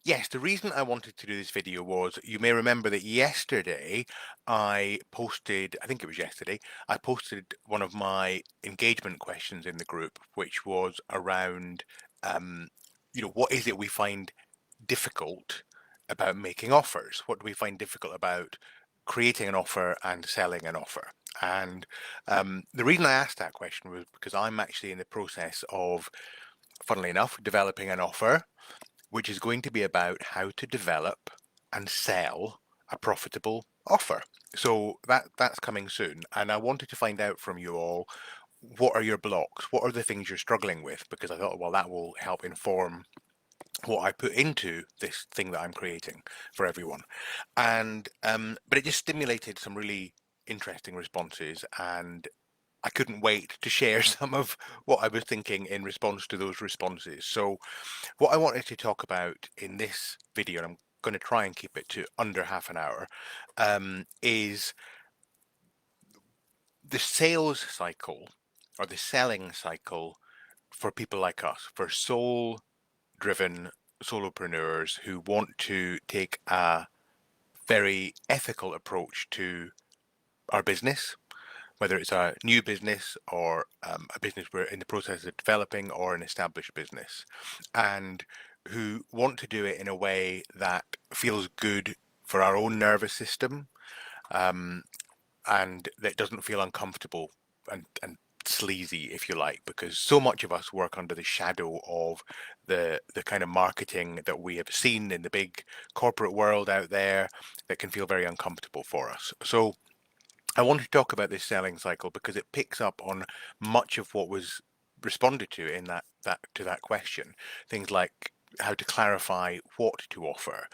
Yes, the reason I wanted to do this video was you may remember that yesterday I posted, I think it was yesterday, I posted one of my engagement questions in the group, which was around, um, what is it we find difficult about making offers? What do we find difficult about creating an offer and selling an offer? And the reason I asked that question was because I'm actually in the process of, funnily enough, developing an offer which is going to be about how to develop and sell a profitable offer. So that's coming soon. And I wanted to find out from you all, what are your blocks? What are the things you're struggling with? Because I thought, well, that will help inform what I put into this thing that I'm creating for everyone. And but it just stimulated some really interesting responses, and I couldn't wait to share some of what I was thinking in response to those responses. So what I wanted to talk about in this video, and I'm going to try and keep it to under half an hour, is the sales cycle or the selling cycle for people like us, for soul-driven solopreneurs who want to take a very ethical approach to our business, whether it's a new business or a business we're in the process of developing or an established business, and who want to do it in a way that feels good for our own nervous system, um, and that doesn't feel uncomfortable and sleazy, if you like, because so much of us work under the shadow of the kind of marketing that we have seen in the big corporate world out there that can feel very uncomfortable for us. So I want to talk about this selling cycle because it picks up on much of what was responded to in that question. Things like how to clarify what to offer,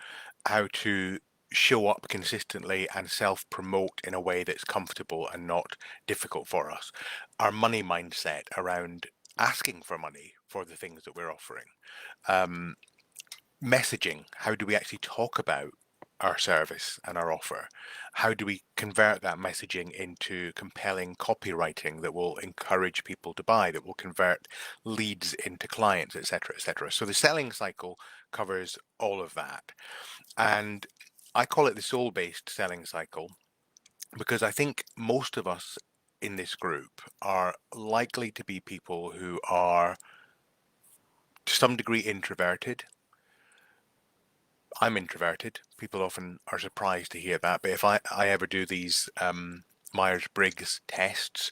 how to show up consistently and self-promote in a way that's comfortable and not difficult for us. Our money mindset around asking for money for the things that we're offering. Um, Messaging, how do we actually talk about our service and our offer? How do we convert that messaging into compelling copywriting that will encourage people to buy, that will convert leads into clients, etc., etc.? So the selling cycle covers all of that. And I call it the soul-based selling cycle because I think most of us in this group are likely to be people who are to some degree introverted. I'm introverted. People often are surprised to hear that, but if I ever do these Myers-Briggs tests,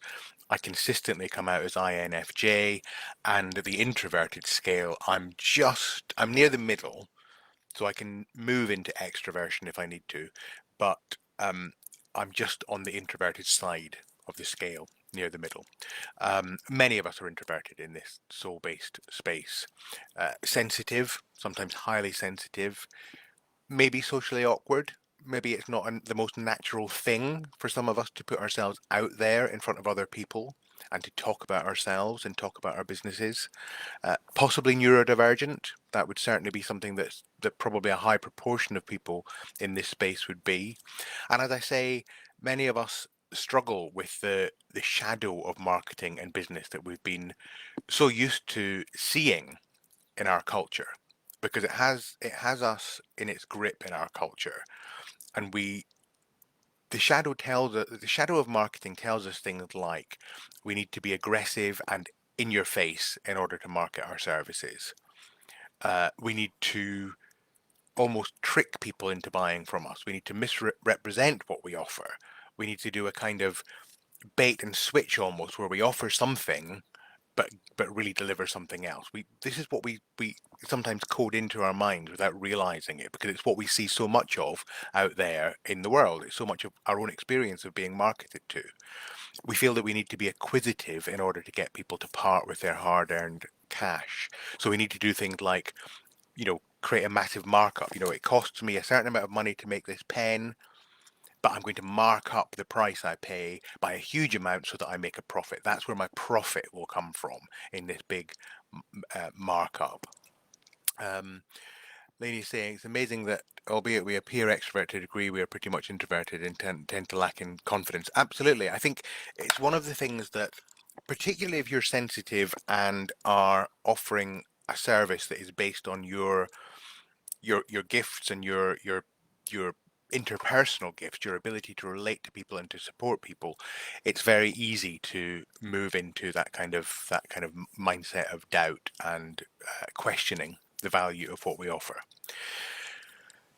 I consistently come out as INFJ, and the introverted scale, I'm near the middle, so I can move into extroversion if I need to, but I'm just on the introverted side of the scale, near the middle. Many of us are introverted in this soul-based space. Sensitive, sometimes highly sensitive, maybe socially awkward. Maybe it's not the most natural thing for some of us to put ourselves out there in front of other people and to talk about ourselves and talk about our businesses. Possibly neurodivergent. That would certainly be something that probably a high proportion of people in this space would be. And as I say, many of us struggle with the shadow of marketing and business that we've been so used to seeing in our culture, because it has us in its grip in our culture, and the shadow of marketing tells us things like we need to be aggressive and in your face in order to market our services. We need to almost trick people into buying from us. We need to misrepresent what we offer. We need to do a kind of bait and switch almost, where we offer something but really deliver something else. This is what we sometimes code into our minds without realizing it, because it's what we see so much of out there in the world. It's so much of our own experience of being marketed to. We feel that we need to be acquisitive in order to get people to part with their hard-earned cash. So we need to do things like, create a massive markup. It costs me a certain amount of money to make this pen, but I'm going to mark up the price I pay by a huge amount so that I make a profit. That's where my profit will come from in this big markup. Lainey's saying it's amazing that, albeit we appear extroverted to a degree, we are pretty much introverted and tend to lack in confidence. Absolutely. I think it's one of the things that, particularly if you're sensitive and are offering a service that is based on your your gifts and your interpersonal gifts, your ability to relate to people and to support people, it's very easy to move into that kind of mindset of doubt and questioning the value of what we offer.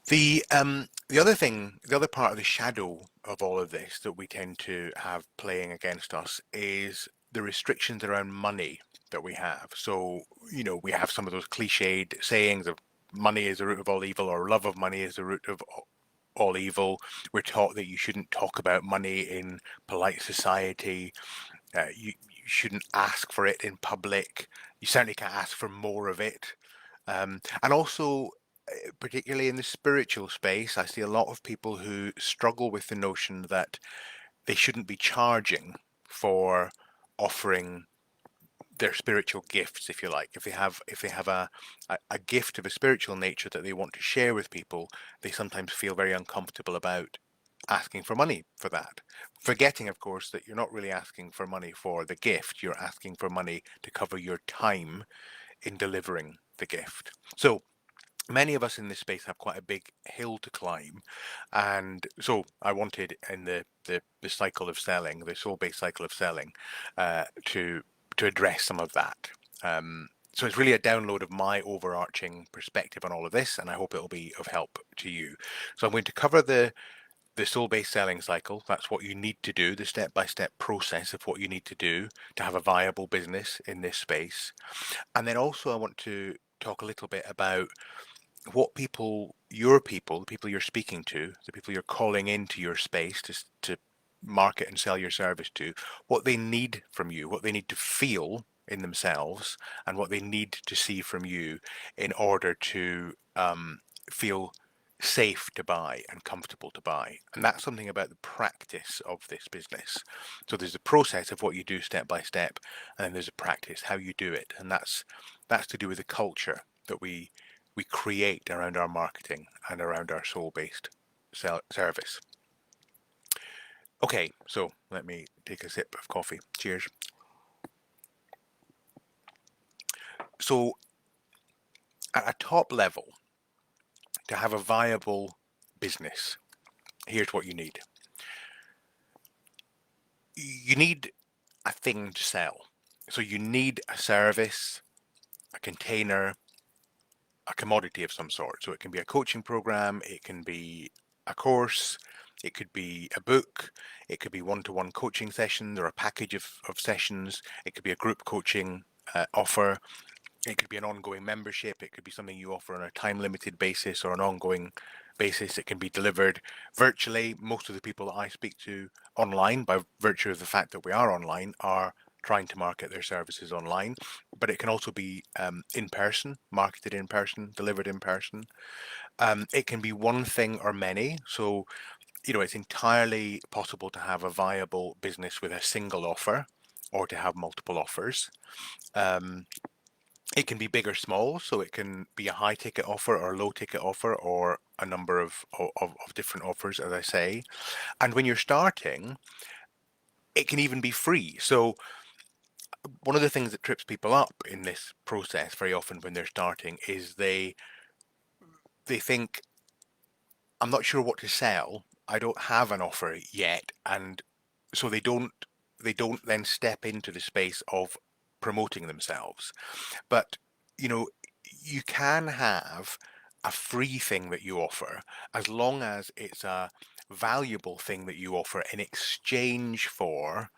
The other part of the shadow of all of this that we tend to have playing against us is the restrictions around money that we have. So, we have some of those cliched sayings of money is the root of all evil, or love of money is the root of all evil. We're taught that you shouldn't talk about money in polite society. You shouldn't ask for it in public. You certainly can't ask for more of it. And also, particularly in the spiritual space, I see a lot of people who struggle with the notion that they shouldn't be charging for offering their spiritual gifts, if you like. If they have a gift of a spiritual nature that they want to share with people, they sometimes feel very uncomfortable about asking for money for that. Forgetting, of course, that you're not really asking for money for the gift, you're asking for money to cover your time in delivering the gift. So many of us in this space have quite a big hill to climb, and so I wanted in the cycle of selling, the soul-based cycle of selling, to address some of that. So it's really a download of my overarching perspective on all of this, and I hope it'll be of help to you. So I'm going to cover the soul-based selling cycle. That's what you need to do, the step-by-step process of what you need to do to have a viable business in this space. And then also I want to talk a little bit about what the people you're speaking to, the people you're calling into your space to market and sell your service to, what they need from you, what they need to feel in themselves, and what they need to see from you in order to feel safe to buy and comfortable to buy. And that's something about the practice of this business. So there's a process of what you do step by step, and then there's a practice, how you do it. And that's to do with the culture that we create around our marketing and around our soul-based service. Okay, so let me take a sip of coffee. Cheers. So at a top level, to have a viable business, here's what you need. You need a thing to sell. So you need a service, a container, a commodity of some sort. So it can be a coaching program, it can be a course, it could be a book, it could be one-to-one coaching sessions or a package of sessions, it could be a group coaching offer, it could be an ongoing membership, it could be something you offer on a time-limited basis or an ongoing basis. It can be delivered virtually. Most of the people that I speak to online, by virtue of the fact that we are online, are trying to market their services online, but it can also be in person, marketed in person, delivered in person. It can be one thing or many. So, it's entirely possible to have a viable business with a single offer or to have multiple offers. It can be big or small, so it can be a high ticket offer or a low ticket offer or a number of different offers, as I say. And when you're starting, it can even be free. So one of the things that trips people up in this process very often when they're starting is they think, I'm not sure what to sell. I don't have an offer yet, and so they don't then step into the space of promoting themselves. But you know, you can have a free thing that you offer as long as it's a valuable thing that you offer in exchange for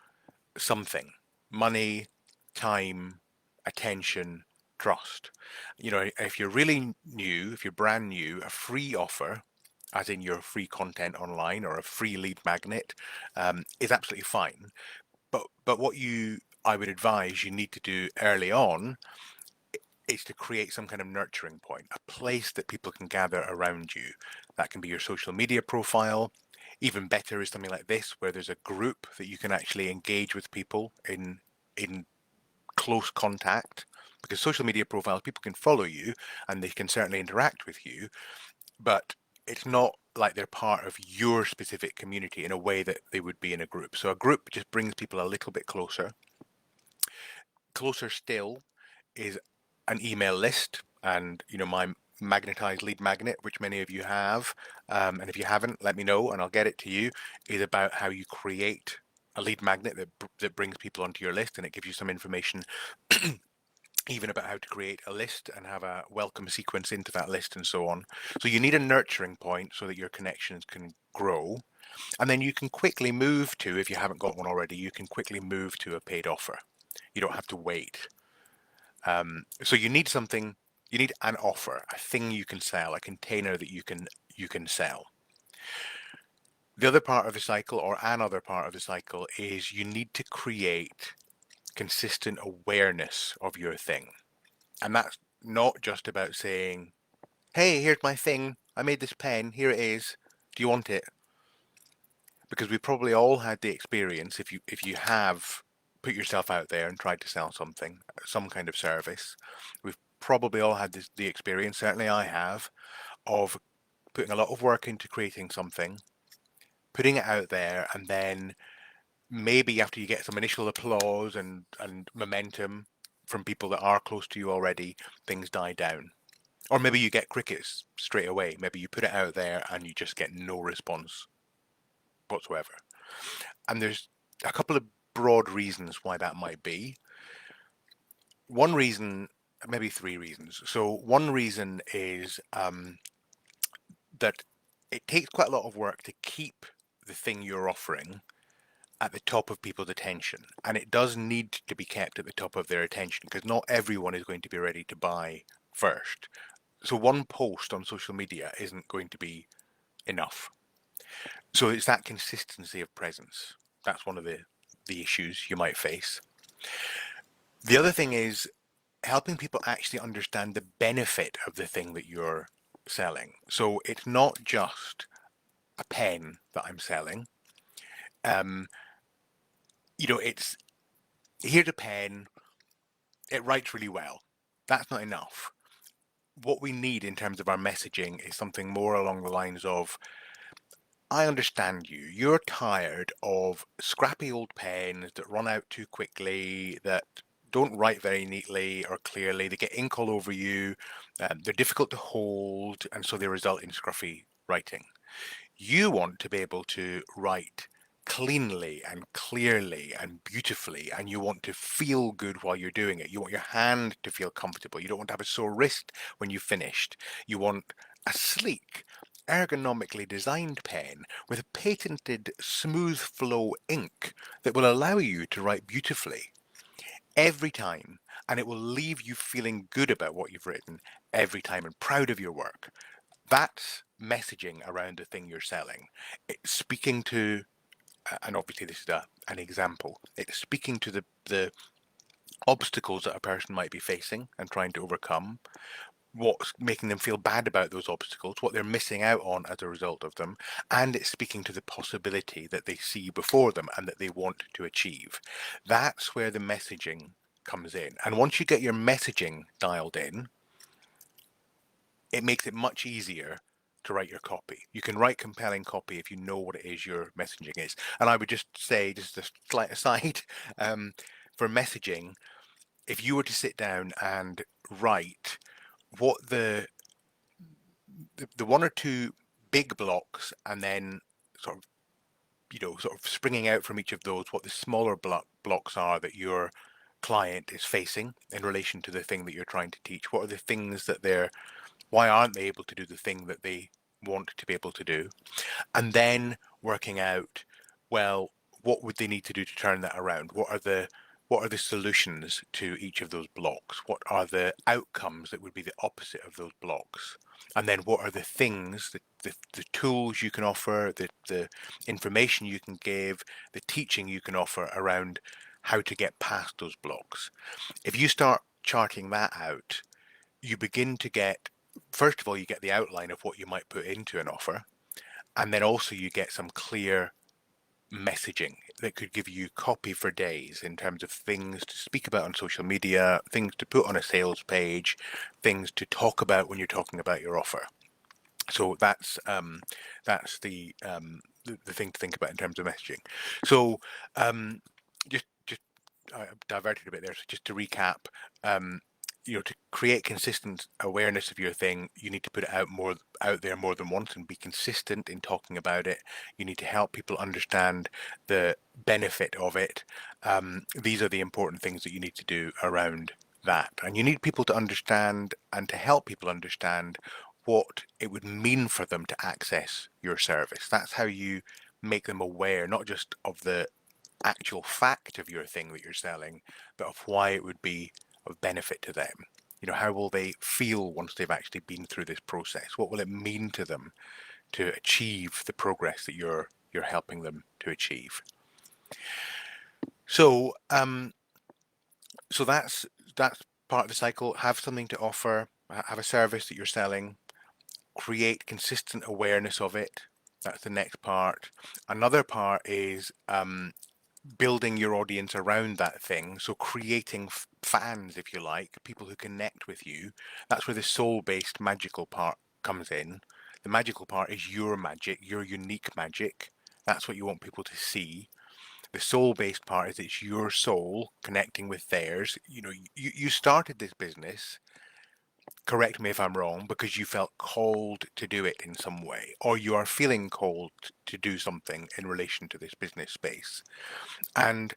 something: money, time, attention, trust. If you're really new, if you're brand new, a free offer, as in your free content online or a free lead magnet, is absolutely fine. But what I would advise you need to do early on is to create some kind of nurturing point, a place that people can gather around you. That can be your social media profile. Even better is something like this, where there's a group that you can actually engage with people in close contact. Because social media profiles, people can follow you and they can certainly interact with you, but it's not like they're part of your specific community in a way that they would be in a group. So a group just brings people a little bit closer. Closer still is an email list, and magnetized lead magnet, which many of you have, and if you haven't, let me know and I'll get it to you, is about how you create a lead magnet that brings people onto your list, and it gives you some information even about how to create a list and have a welcome sequence into that list and so on. So you need a nurturing point so that your connections can grow. And then you can quickly move to, if you haven't got one already, you can quickly move to a paid offer. You don't have to wait. So you need something, you need an offer, a thing you can sell, a container that you can sell. The other part of the cycle, or another part of the cycle, is you need to create consistent awareness of your thing. And that's not just about saying, hey, here's my thing. I made this pen. Here it is. Do you want it? Because we've probably all had the experience, if you have put yourself out there and tried to sell something, some kind of service, we've probably all had the experience, certainly I have, of putting a lot of work into creating something, putting it out there, and then maybe after you get some initial applause and momentum from people that are close to you already, things die down. Or maybe you get crickets straight away. Maybe you put it out there and you just get no response whatsoever. And there's a couple of broad reasons why that might be. One reason, maybe three reasons. So one reason is that it takes quite a lot of work to keep the thing you're offering at the top of people's attention. And it does need to be kept at the top of their attention because not everyone is going to be ready to buy first. So one post on social media isn't going to be enough. So it's that consistency of presence. That's one of the issues you might face. The other thing is helping people actually understand the benefit of the thing that you're selling. So it's not just a pen that I'm selling. Um, it's here's a pen, it writes really well. That's not enough. What we need in terms of our messaging is something more along the lines of, I understand you. You're tired of scrappy old pens that run out too quickly, that don't write very neatly or clearly. They get ink all over you. They're difficult to hold, and so they result in scruffy writing. You want to be able to write cleanly and clearly and beautifully, and you want to feel good while you're doing it. You want your hand to feel comfortable. You don't want to have a sore wrist when you've finished. You want a sleek, ergonomically designed pen with a patented smooth flow ink that will allow you to write beautifully every time, and it will leave you feeling good about what you've written every time and proud of your work. That's messaging around the thing you're selling. It's speaking to, and obviously this is an example, it's speaking to the obstacles that a person might be facing and trying to overcome, what's making them feel bad about those obstacles, what they're missing out on as a result of them, and it's speaking to the possibility that they see before them and that they want to achieve. That's where the messaging comes in. And once you get your messaging dialed in, it makes it much easier to write your copy. You can write compelling copy if you know what it is your messaging is. And I would just say, just a slight aside, for messaging, if you were to sit down and write what the one or two big blocks, and then sort of sort of springing out from each of those, what the smaller blocks are that your client is facing in relation to the thing that you're trying to teach. What are the things that why aren't they able to do the thing that they want to be able to do? And then working out, well, what would they need to do to turn that around? What are the solutions to each of those blocks? What are the outcomes that would be the opposite of those blocks? And then what are the things, the tools you can offer, the information you can give, the teaching you can offer around how to get past those blocks? If you start charting that out, you begin to get, first of all, you get the outline of what you might put into an offer. And then also you get some clear messaging that could give you copy for days in terms of things to speak about on social media, things to put on a sales page, things to talk about when you're talking about your offer. So that's the thing to think about in terms of messaging. So just I diverted a bit there. So just to recap, to create consistent awareness of your thing, you need to put it out there more than once and be consistent in talking about it. You need to help people understand the benefit of it. These are the important things that you need to do around that. And you need people to understand and to help people understand what it would mean for them to access your service. That's how you make them aware, not just of the actual fact of your thing that you're selling, but of why it would be of benefit to them. How will they feel once they've actually been through this process? What will it mean to them to achieve the progress that you're helping them to achieve? So, so that's part of the cycle. Have something to offer. Have a service that you're selling. Create consistent awareness of it. That's the next part. Another part is building your audience around that thing. So creating fans, if you like, people who connect with you. That's where the soul-based magical part comes in. The magical part is your magic, your unique magic. That's what you want people to see. The soul-based part is it's your soul connecting with theirs. You started this business, correct me if I'm wrong, because you felt called to do it in some way, or you are feeling called to do something in relation to this business space. And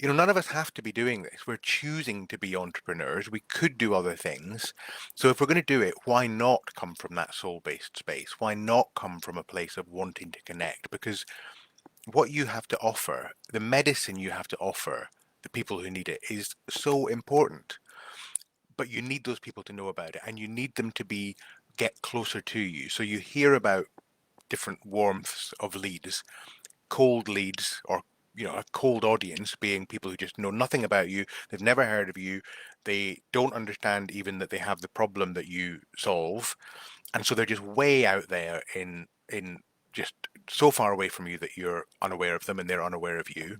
none of us have to be doing this. We're choosing to be entrepreneurs. We could do other things. So if we're going to do it, why not come from that soul-based space? Why not come from a place of wanting to connect? Because what you have to offer, the medicine you have to offer the people who need it is so important. But you need those people to know about it, and you need them to get closer to you. So you hear about different warmths of leads, cold leads, or a cold audience being people who just know nothing about you. They've never heard of you. They don't understand even that they have the problem that you solve, and so they're just way out there in just so far away from you that you're unaware of them and they're unaware of you.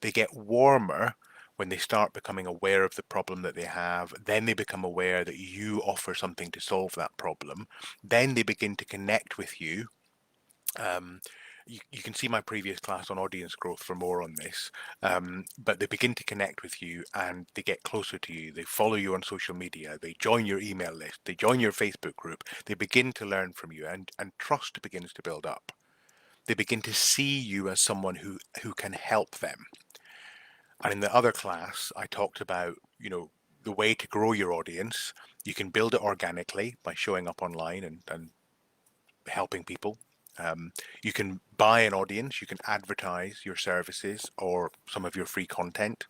They get warmer when they start becoming aware of the problem that they have. Then they become aware that you offer something to solve that problem. Then they begin to connect with you. um, you can see my previous class on audience growth for more on this. But they begin to connect with you and they get closer to you. They follow you on social media. They join your email list. They join your Facebook group. They begin to learn from you, and trust begins to build up. They begin to see you as someone who can help them. And in the other class, I talked about, the way to grow your audience. You can build it organically by showing up online and helping people. You can buy an audience, you can advertise your services or some of your free content,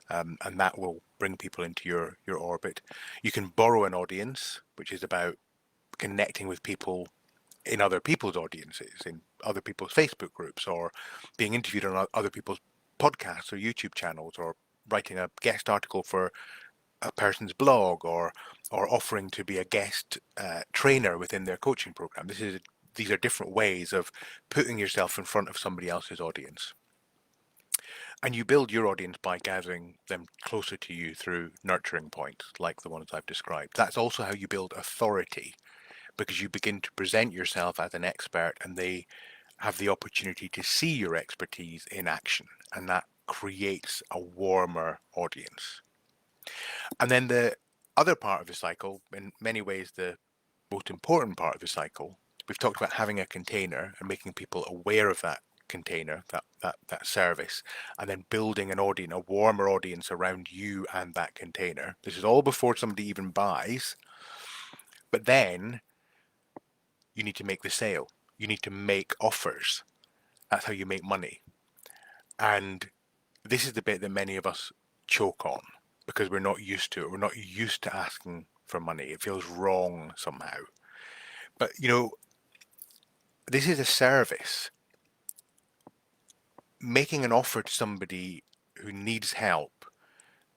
and that will bring people into your orbit. You can borrow an audience, which is about connecting with people in other people's audiences, in other people's Facebook groups, or being interviewed on other people's podcasts or YouTube channels, or writing a guest article for a person's blog, or offering to be a guest trainer within their coaching program. These are different ways of putting yourself in front of somebody else's audience. And you build your audience by gathering them closer to you through nurturing points like the ones I've described. That's also how you build authority, because you begin to present yourself as an expert and they have the opportunity to see your expertise in action, and that creates a warmer audience. And then the other part of the cycle, in many ways the most important part of the cycle, we've talked about having a container and making people aware of that container, that service, and then building an audience, a warmer audience around you and that container. This is all before somebody even buys, but then you need to make the sale. You need to make offers. That's how you make money. And this is the bit that many of us choke on because we're not used to it. We're not used to asking for money. It feels wrong somehow. But, this is a service. Making an offer to somebody who needs help,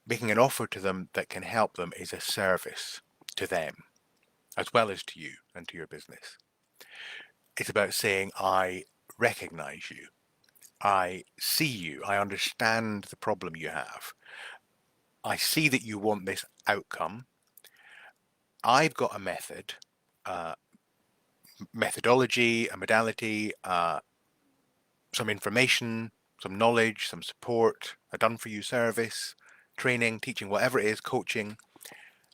making an offer to them that can help them is a service to them, as well as to you and to your business. It's about saying, I recognize you. I see you. I understand the problem you have. I see that you want this outcome. I've got a methodology, a modality, some information, some knowledge, some support, a done for you service, training, teaching, whatever it is, coaching.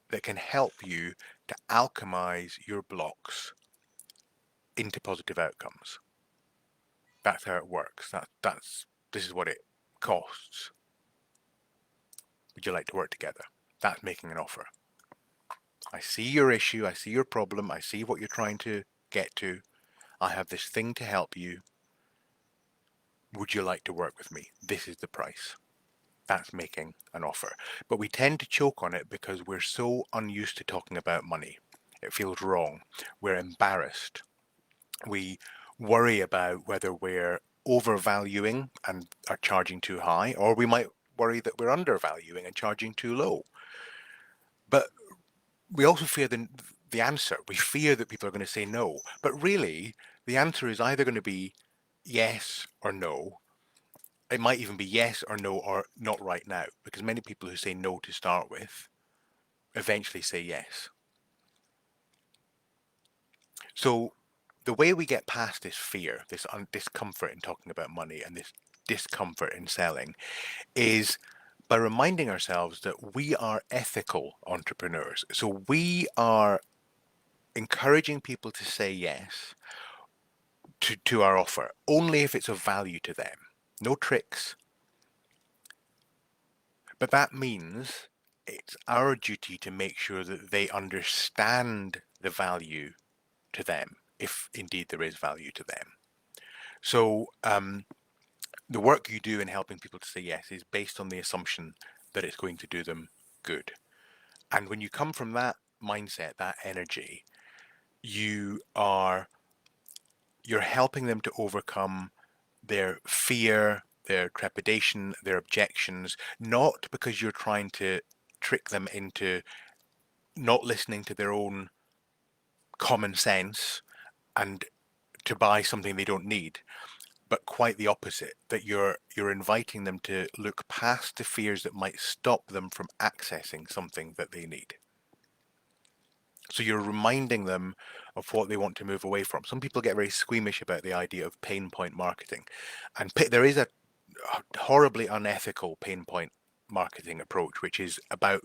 that can help you to alchemize your blocks into positive outcomes. That's how it works. This is what it costs. Would you like to work together? That's making an offer. I see your issue, I see your problem, I see what you're trying to get to. I have this thing to help you. Would you like to work with me? This is the price. That's making an offer. But we tend to choke on it because we're so unused to talking about money. It feels wrong. We're embarrassed. We worry about whether we're overvaluing and are charging too high, or we might worry that we're undervaluing and charging too low. But we also fear the answer. We fear that people are going to say no. But really, the answer is either going to be yes or no. It might even be yes or no or not right now, because many people who say no to start with eventually say yes. So the way we get past this fear, this discomfort in talking about money and this discomfort in selling is by reminding ourselves that we are ethical entrepreneurs. So we are encouraging people to say yes to our offer, only if it's of value to them. No tricks. But that means it's our duty to make sure that they understand the value to them, if indeed there is value to them. So the work you do in helping people to say yes is based on the assumption that it's going to do them good. And when you come from that mindset, that energy, you're helping them to overcome their fear, their trepidation, their objections, not because you're trying to trick them into not listening to their own common sense and to buy something they don't need, but quite the opposite, that you're inviting them to look past the fears that might stop them from accessing something that they need. So you're reminding them of what they want to move away from. Some people get very squeamish about the idea of pain point marketing, and there is a horribly unethical pain point marketing approach, which is about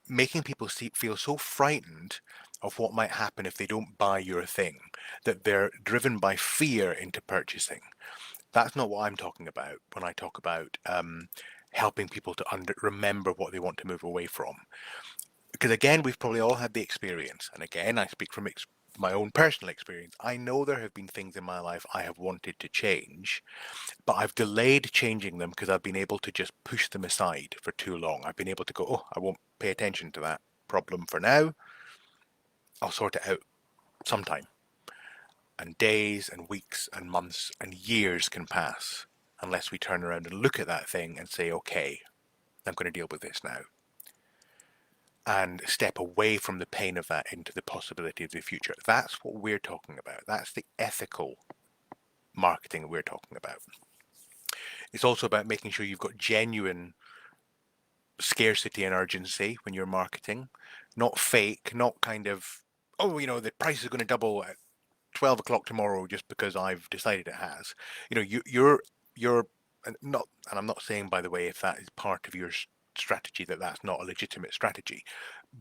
making people feel so frightened of what might happen if they don't buy your thing that they're driven by fear into purchasing. That's not what I'm talking about when I talk about helping people to remember what they want to move away from. Because again, we've probably all had the experience, and again, I speak from my own personal experience. I know there have been things in my life I have wanted to change, but I've delayed changing them because I've been able to just push them aside for too long. I've been able to go, oh, I won't pay attention to that problem for now. I'll sort it out sometime. And days and weeks and months and years can pass unless we turn around and look at that thing and say, okay, I'm going to deal with this now. And step away from the pain of that into the possibility of the future. That's what we're talking about. That's the ethical marketing we're talking about. It's also about making sure you've got genuine scarcity and urgency when you're marketing, not fake, not kind of, oh, the price is going to double at 12 o'clock tomorrow just because I've decided it has. You're not, and I'm not saying, by the way, if that is part of your strategy, that's not a legitimate strategy.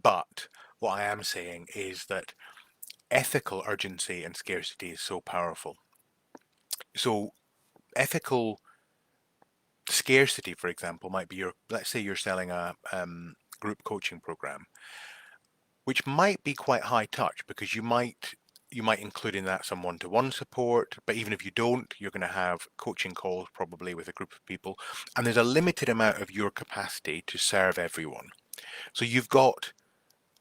But what I am saying is that ethical urgency and scarcity is so powerful. So ethical scarcity, for example, might be let's say you're selling a group coaching program, which might be quite high touch because you might include in that some one-to-one support, but even if you don't, you're going to have coaching calls probably with a group of people, and there's a limited amount of your capacity to serve everyone. So you've got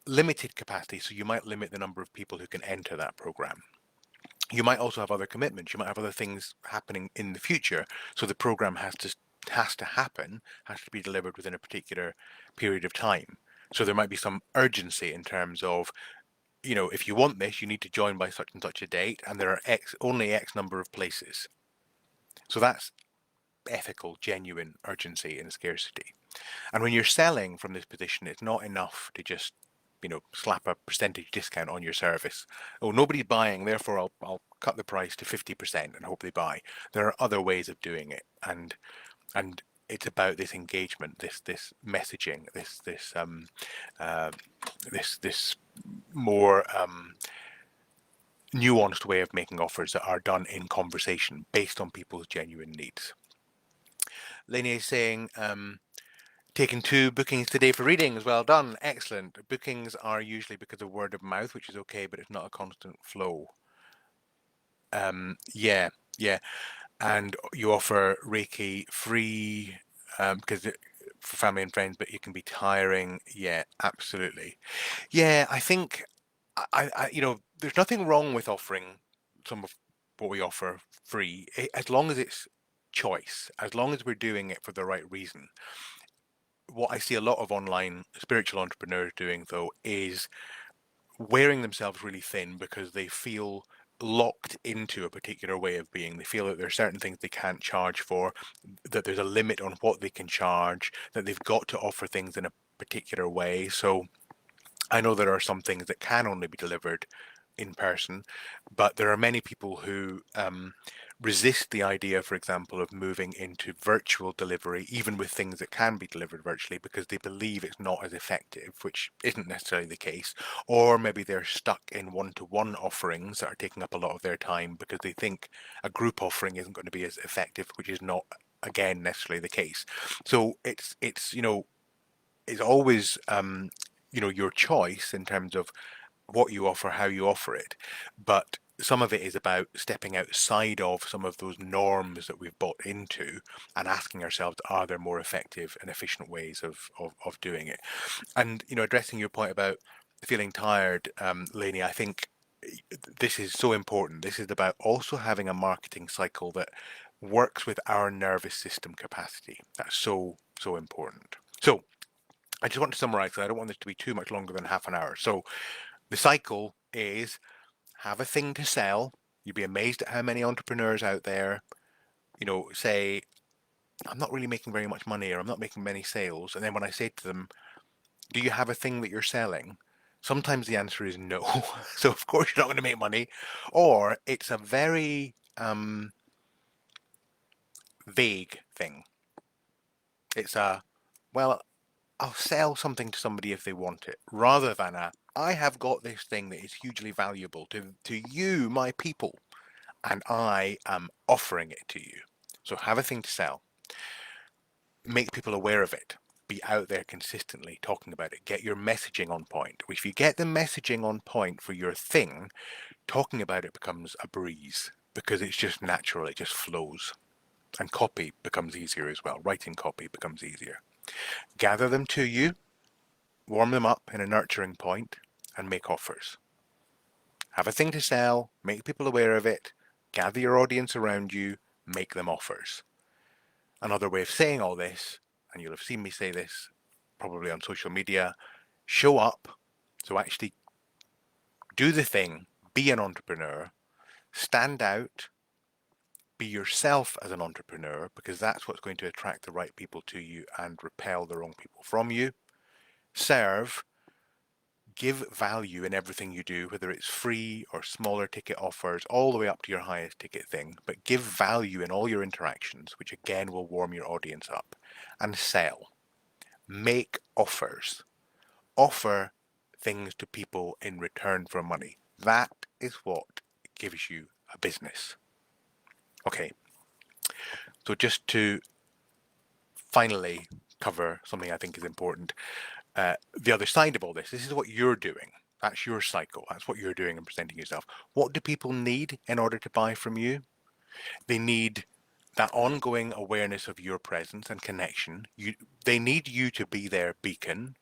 limited capacity, so you might limit the number of people who can enter that program. You might also have other commitments. You might have other things happening in the future, so the program has to happen, has to be delivered within a particular period of time. So there might be some urgency in terms of, if you want this, you need to join by such and such a date, and there are only X number of places. So that's ethical, genuine urgency and scarcity. And when you're selling from this position, it's not enough to just, slap a percentage discount on your service. Oh, nobody's buying, therefore I'll cut the price to 50% and hope they buy. There are other ways of doing it, and it's about this engagement, this messaging, uh, this more nuanced way of making offers that are done in conversation based on people's genuine needs. Lainey is saying, taking 2 bookings today for readings. Well done. Excellent. Bookings are usually because of word of mouth, which is okay, but it's not a constant flow. Yeah, yeah. And you offer Reiki free because for family and friends, but it can be tiring. Yeah, absolutely. Yeah, I think there's nothing wrong with offering some of what we offer free, as long as it's choice, as long as we're doing it for the right reason. What I see a lot of online spiritual entrepreneurs doing, though, is wearing themselves really thin because they feel locked into a particular way of being. They feel that there are certain things they can't charge for, that there's a limit on what they can charge, that they've got to offer things in a particular way. So I know there are some things that can only be delivered in person, but there are many people who resist the idea, for example, of moving into virtual delivery, even with things that can be delivered virtually, because they believe it's not as effective, which isn't necessarily the case. Or maybe they're stuck in one-to-one offerings that are taking up a lot of their time because they think a group offering isn't going to be as effective, which is not, again, necessarily the case. So it's always your choice in terms of what you offer, how you offer it, but some of it is about stepping outside of some of those norms that we've bought into and asking ourselves, are there more effective and efficient ways of doing it? And addressing your point about feeling tired, Lainey, I think this is so important. This is about also having a marketing cycle that works with our nervous system capacity. That's so important. So I just want to summarize, because I don't want this to be too much longer than half an hour. So the cycle is have a thing to sell. You'd be amazed at how many entrepreneurs out there, say, I'm not really making very much money, or I'm not making many sales. And then when I say to them, do you have a thing that you're selling? Sometimes the answer is no. So of course you're not going to make money. Or it's a very vague thing. It's well, I'll sell something to somebody if they want it, rather than I have got this thing that is hugely valuable to you, my people, and I am offering it to you. So have a thing to sell. Make people aware of it. Be out there consistently talking about it. Get your messaging on point. If you get the messaging on point for your thing, talking about it becomes a breeze because it's just natural. It just flows. And copy becomes easier as well. Writing copy becomes easier. Gather them to you, warm them up in a nurturing point, and make offers. Have a thing to sell, make people aware of it, gather your audience around you, make them offers. Another way of saying all this, and you'll have seen me say this probably on social media, show up. So actually do the thing, be an entrepreneur, stand out, be yourself as an entrepreneur, because that's what's going to attract the right people to you and repel the wrong people from you. Serve, give value in everything you do, whether it's free or smaller ticket offers, all the way up to your highest ticket thing, but give value in all your interactions, which again will warm your audience up. And sell. Make offers. Offer things to people in return for money. That is what gives you a business. Okay, so just to finally cover something I think is important, the other side of all this is what you're doing. That's your cycle. That's what you're doing and presenting yourself. What do people need in order to buy from you? They need that ongoing awareness of your presence and connection. They need you to be their beacon.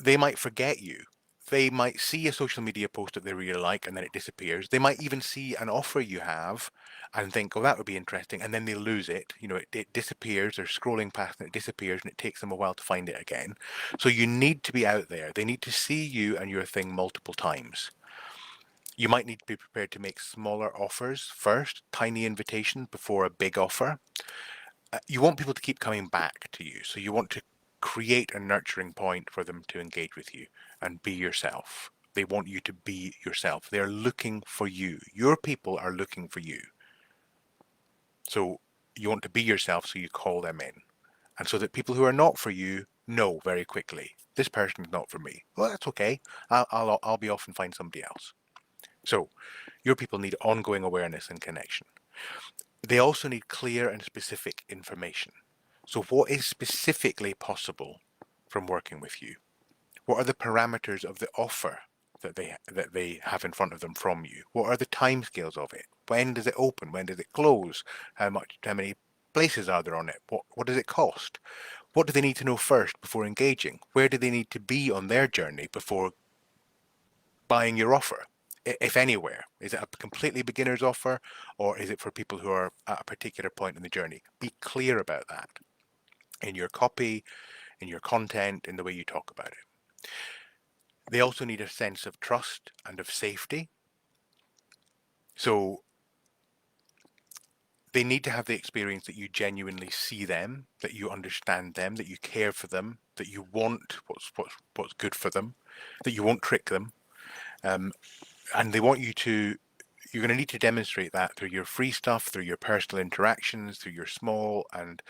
They might forget you. They might see a social media post that they really like and then it disappears. They might even see an offer you have and think, oh, that would be interesting. And then they lose it. It disappears. They're scrolling past and it disappears and it takes them a while to find it again. So you need to be out there. They need to see you and your thing multiple times. You might need to be prepared to make smaller offers first, tiny invitations before a big offer. You want people to keep coming back to you. So you want to create a nurturing point for them to engage with you and be yourself. They want you to be yourself. They're looking for you. Your people are looking for you. So you want to be yourself, so you call them in. And so that people who are not for you know very quickly, this person is not for me. Well, that's okay. I'll be off and find somebody else. So your people need ongoing awareness and connection. They also need clear and specific information. So what is specifically possible from working with you? What are the parameters of the offer that they have in front of them from you? What are the timescales of it? When does it open? When does it close? How many places are there on it? What does it cost? What do they need to know first before engaging? Where do they need to be on their journey before buying your offer? If anywhere, is it a completely beginner's offer, or is it for people who are at a particular point in the journey? Be clear about that in your copy, in your content, in the way you talk about it. They also need a sense of trust and of safety. So they need to have the experience that you genuinely see them, that you understand them, that you care for them, that you want what's good for them, that you won't trick them. And they want you to, you're going to need to demonstrate that through your free stuff, through your personal interactions, through your small and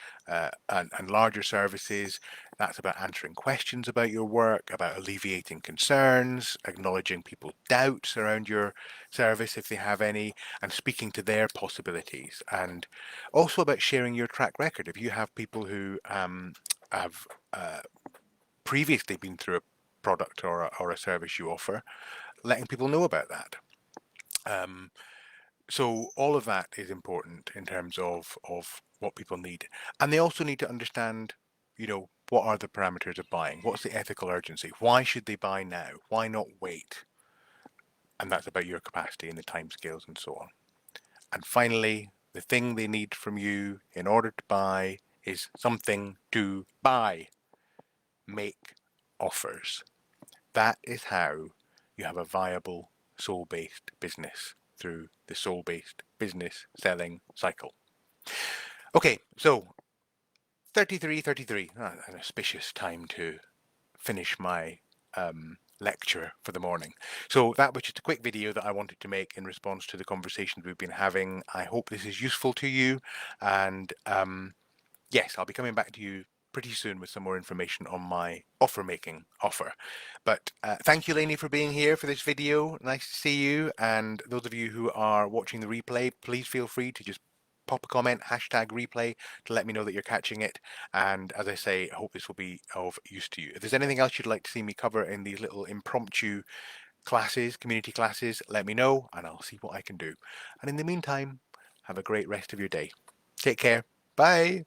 larger services. That's about answering questions about your work, about alleviating concerns, acknowledging people's doubts around your service if they have any, and speaking to their possibilities. And also about sharing your track record. If you have people who have previously been through a product or a service you offer, letting people know about that. So all of that is important in terms of what people need. And they also need to understand, what are the parameters of buying? What's the ethical urgency? Why should they buy now? Why not wait? And that's about your capacity and the timescales and so on. And finally, the thing they need from you in order to buy is something to buy. Make offers. That is how you have a viable soul-based business through the soul-based business selling cycle. Okay, so 33, an auspicious time to finish my lecture for the morning. So that was just a quick video that I wanted to make in response to the conversations we've been having. I hope this is useful to you, and yes, I'll be coming back to you pretty soon with some more information on my offer. But thank you, Lainey, for being here for this video. Nice to see you. And those of you who are watching the replay, please feel free to just pop a comment, #replay, to let me know that you're catching it. And as I say, I hope this will be of use to you. If there's anything else you'd like to see me cover in these little impromptu classes, community classes, let me know and I'll see what I can do. And in the meantime, have a great rest of your day. Take care. Bye.